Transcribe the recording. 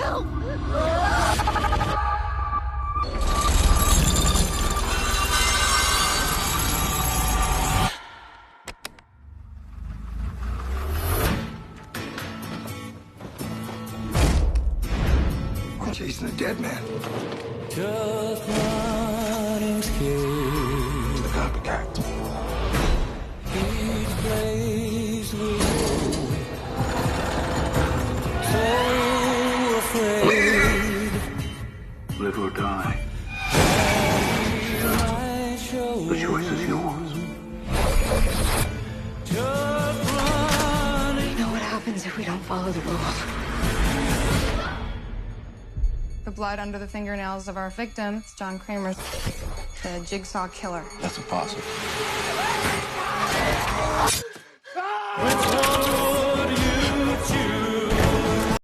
I'm chasing a dead man. Just running scared. The copycat. Each place we go, so afraid. Live or die. The choice is yours. Just running. You know what happens if we don't follow the rules? The blood under the fingernails of our victim, John Kramer, the jigsaw killer. That's impossible. With